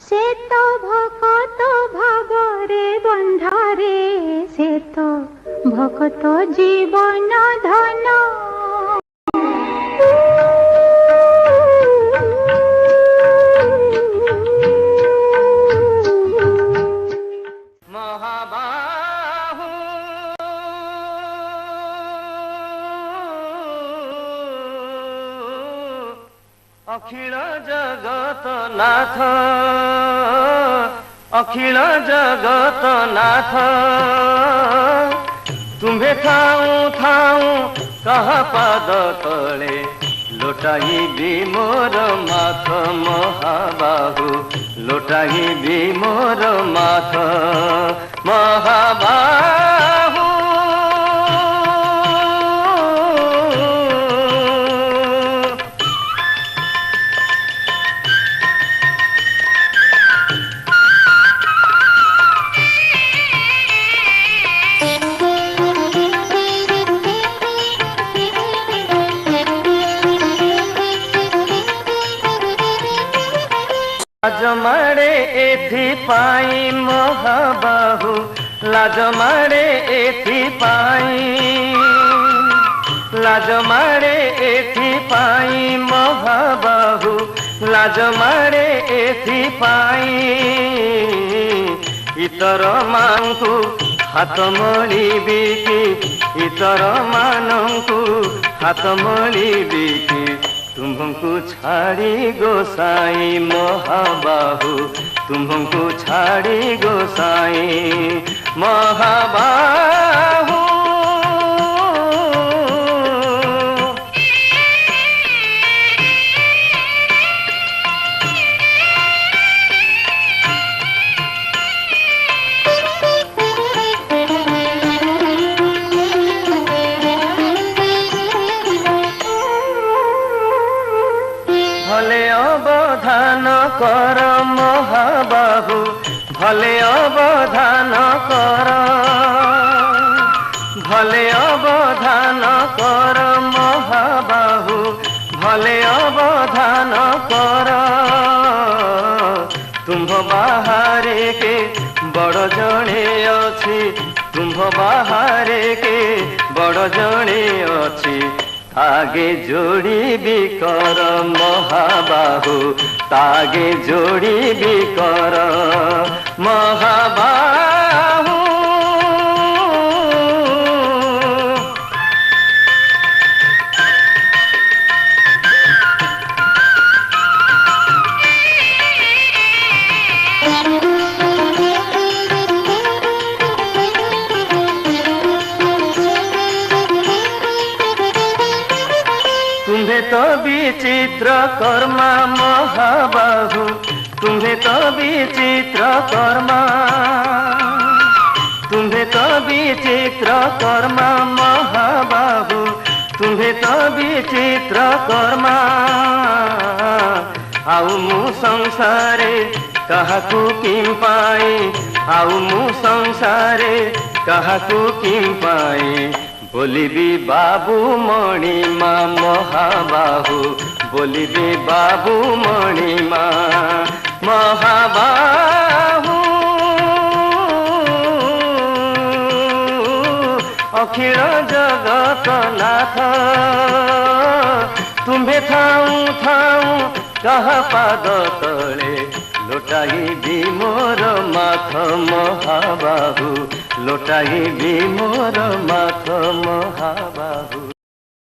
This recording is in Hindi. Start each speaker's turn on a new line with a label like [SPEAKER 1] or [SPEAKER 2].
[SPEAKER 1] से तो भकत भावरे बंधारे से तो भकत जीवन धन
[SPEAKER 2] महाबाहु अखिल जगत नाथ अखिल जगत नाथ तुम्हें थाऊ थाऊ कह पाद तले लोटाई भी मोर माथ महाबाहु लोटाई भी मोर माथ महाबाहु लाज मारे एथि पाई महाबाहु लाज मारे एथि पाई लाज मारे एथि पाई महाबाहु लाज मारे एथि पाई इतर मानकु हाथ मळिबी कि इतर मानकु हाथ मळिबी कि तुम्हको छाड़ी गोसाई महाबाहु तुम्हको छाड़ी गोसाई महाबाहु भले अवधान कर महाबाहु भले अवधान कर भले अवधान कर महाबाहु भले अवधान कर तुम्भ बाहरे के बड़ जणे अछि तुम्भ बाहरे के बड़ जणे अछि तागे जोड़ी भी कर महाबाहु तागे जोड़ी भी कर महाबाहु तुम्हें तो विचित्र कर्मा महाबाहु तुम्हें तो विचित्र कर्मा तुम्हें तो विचित्र कर्मा महाबाहु तुम्हें तो विचित्र कर्मा आउ मु संसारे कहाकू किम पाई आउ मु संसारे कहाकू किम पाई बोलिबी बाबू मणिमा महाबाहु बोलिबी बाबू मणिमा महाबाहु अखिल जगत नाथ तुम्हें थाऊ थाऊ कह पाद तले लोटाई भी मोर माथ महाबाहु लोटाई भी मोर माथ।